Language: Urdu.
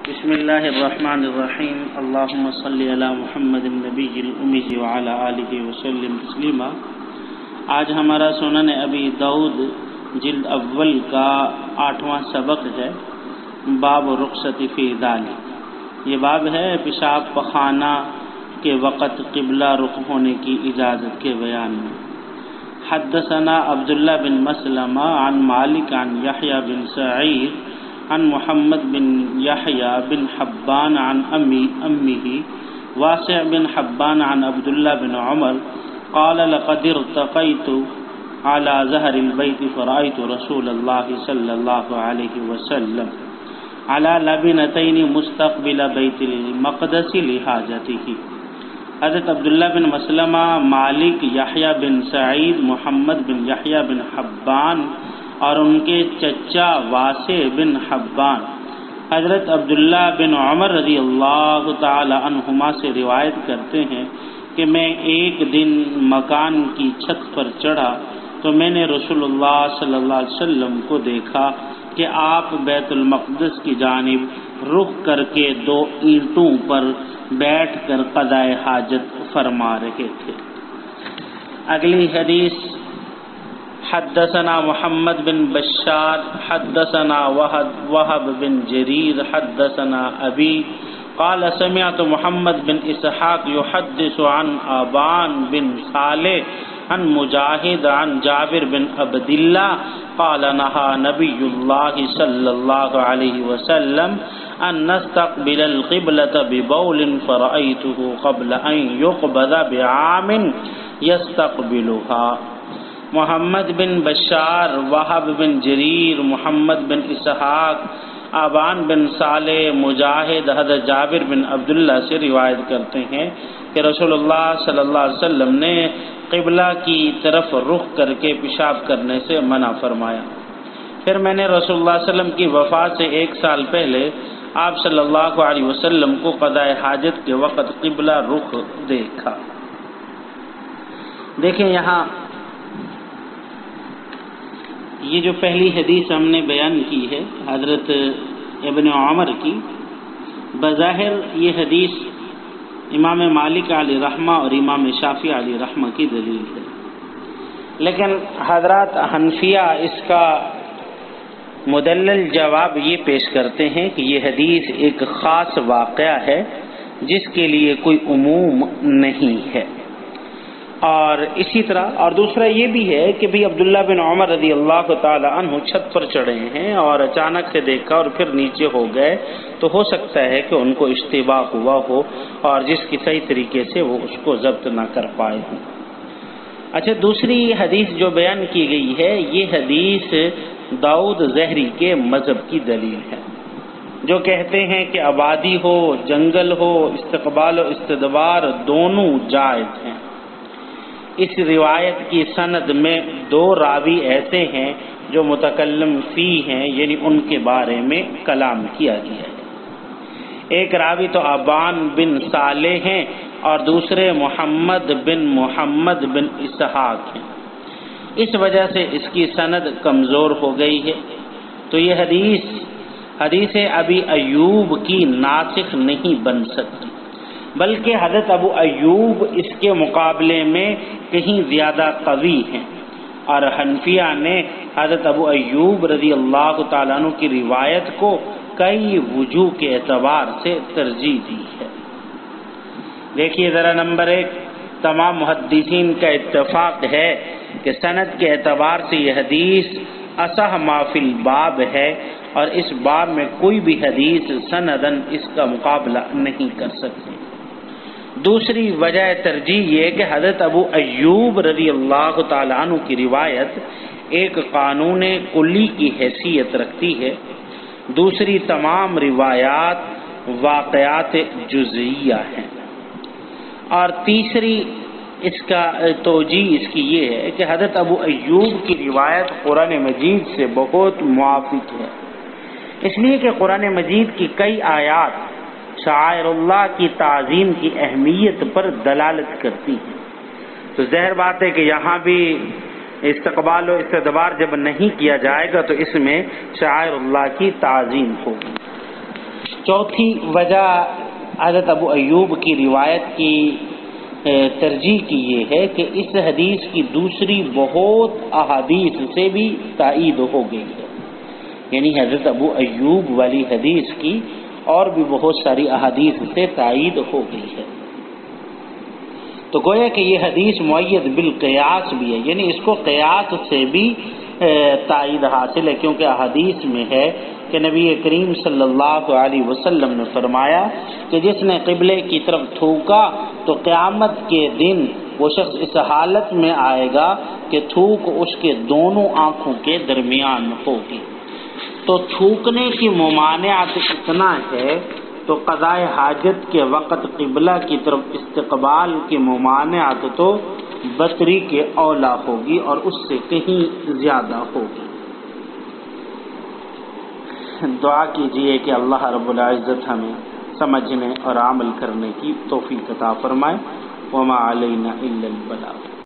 بسم اللہ الرحمن الرحیم اللہم صلی علی محمد النبی الأمی وعلی آلہ وسلم تسلیما۔ آج ہمارا سنن ابی داؤد جلد اول کا 8واں سبق ہے، باب رخصت فی ذالک۔ یہ باب ہے پیشاب پخانہ کے وقت قبلہ رخ ہونے کی اجازت کے بیان میں۔ حدثنا عبداللہ بن مسلمہ عن مالک عن یحییٰ بن سعید عن محمد بن یحییٰ بن حبان عن امه واسع بن حبان عن عبداللہ بن عمر قال لقد ارتقيت على ظهر البيت فرأيت رسول الله صلى الله عليه وسلم على لبنتين مستقبل بيت المقدس لحاجته۔ حضرت عبداللہ بن مسلمہ، مالک، یحییٰ بن سعید، محمد بن یحییٰ بن حبان اور ان کے چچا واسع بن حبان حضرت عبداللہ بن عمر رضی اللہ تعالی عنہما سے روایت کرتے ہیں کہ میں ایک دن مکان کی چھت پر چڑھا تو میں نے رسول اللہ صلی اللہ علیہ وسلم کو دیکھا کہ آپ بیت المقدس کی جانب رخ کر کے 2 اینٹوں پر بیٹھ کر قضائے حاجت فرما رہے تھے۔ اگلی حدیث، حدثنا محمد بن بشار حدثنا وهب بن جریر حدثنا ابی قال سمعت محمد بن اسحاق يحدث عن ابان بن صالح عن مجاہد عن جابر بن عبد اللہ قال نہى نبی اللہ صلی اللہ علیہ وسلم ان نستقبل القبلة ببول فرأيته قبل ان يقبض بعام يستقبلها۔ محمد بن بشار، وہب بن جریر، محمد بن اسحاق، ابان بن صالح، مجاہد حضرت جابر بن عبداللہ سے روایت کرتے ہیں کہ رسول اللہ صلی اللہ علیہ وسلم نے قبلہ کی طرف رخ کر کے پیشاب کرنے سے منع فرمایا۔ پھر میں نے رسول اللہ صلی اللہ علیہ وسلم کی وفات سے 1 سال پہلے آپ صلی اللہ علیہ وسلم کو قضاء حاجت کے وقت قبلہ رخ دیکھا۔ دیکھیں یہاں یہ جو پہلی حدیث ہم نے بیان کی ہے حضرت ابن عمر کی، بظاہر یہ حدیث امام مالک علیہ رحمہ اور امام شافعی علیہ رحمہ کی دلیل ہے، لیکن حضرات حنفیہ اس کا مدلل جواب یہ پیش کرتے ہیں کہ یہ حدیث ایک خاص واقعہ ہے جس کے لیے کوئی عموم نہیں ہے۔ اور اسی طرح اور دوسرا یہ بھی ہے کہ بھی عبداللہ بن عمر رضی اللہ تعالی عنہ چھت پر چڑھے ہیں اور اچانک سے دیکھا اور پھر نیچے ہو گئے، تو ہو سکتا ہے کہ ان کو اشتباہ ہوا ہو اور جس کی صحیح طریقے سے وہ اس کو ضبط نہ کر پائے ہوں۔ اچھا، دوسری حدیث جو بیان کی گئی ہے یہ حدیث داؤد ظہری کے مذہب کی دلیل ہے، جو کہتے ہیں کہ آبادی ہو، جنگل ہو، استقبال و استدبار دونوں جائز ہیں۔ اس روایت کی سند میں 2 راوی ایسے ہیں جو متکلم فی ہیں، یعنی ان کے بارے میں کلام کیا گیا ہے۔ ایک راوی تو ابان بن صالح ہیں اور دوسرے محمد بن اسحاق ہیں، اس وجہ سے اس کی سند کمزور ہو گئی ہے۔ تو یہ حدیث ابی ایوب کی ناسخ نہیں بن سکتی، بلکہ حضرت ابو ایوب اس کے مقابلے میں کہیں زیادہ قوی ہیں، اور حنفیہ نے حضرت ابو ایوب رضی اللہ تعالیٰ عنہ کی روایت کو کئی وجوہ کے اعتبار سے ترجیح دی ہے۔ دیکھیے ذرا نمبر 1، تمام محدثین کا اتفاق ہے کہ سند کے اعتبار سے یہ حدیث اصح ما فی الباب ہے، اور اس باب میں کوئی بھی حدیث سندن اس کا مقابلہ نہیں کر سکتی۔ دوسری وجہ ترجیح یہ کہ حضرت ابو ایوب رضی اللہ تعالیٰ عنہ کی روایت ایک قانون کلی کی حیثیت رکھتی ہے، دوسری تمام روایات واقعات جزئیہ ہیں، اور تیسری اس کا توجیہ اس کی یہ ہے کہ حضرت ابو ایوب کی روایت قرآن مجید سے بہت موافق ہے، اس لیے کہ قرآن مجید کی کئی آیات شعائر اللہ کی تعظیم کی اہمیت پر دلالت کرتی ہیں۔ تو ظاہر بات ہے کہ یہاں بھی استقبال و استدبار جب نہیں کیا جائے گا تو اس میں شعائر اللہ کی تعظیم ہوگی۔ چوتھی وجہ حضرت ابو ایوب کی روایت کی ترجیح کی یہ ہے کہ اس حدیث کی دوسری بہت احادیث سے بھی تائید ہو گئی ہے، یعنی حضرت ابو ایوب والی حدیث کی اور بھی بہت ساری احادیث سے تائید ہو گئی ہے۔ تو گویا کہ یہ حدیث معید بالقیاس بھی ہے، یعنی اس کو قیاس سے بھی تائید حاصل ہے، کیونکہ احادیث میں ہے کہ نبی کریم صلی اللہ علیہ وسلم نے فرمایا کہ جس نے قبلے کی طرف تھوکا تو قیامت کے دن وہ شخص اس حالت میں آئے گا کہ تھوک اس کے دونوں آنکھوں کے درمیان ہوگی۔ تو تھوکنے کی ممانعت اتنا ہے تو قضاء حاجت کے وقت قبلہ کی طرف استقبال کی ممانعت تو بطری کے اولا ہوگی اور اس سے کہیں زیادہ ہوگی۔ دعا کیجئے کہ اللہ رب العزت ہمیں سمجھنے اور عمل کرنے کی توفیق عطا فرمائے۔ وما علینا الا البلاغ۔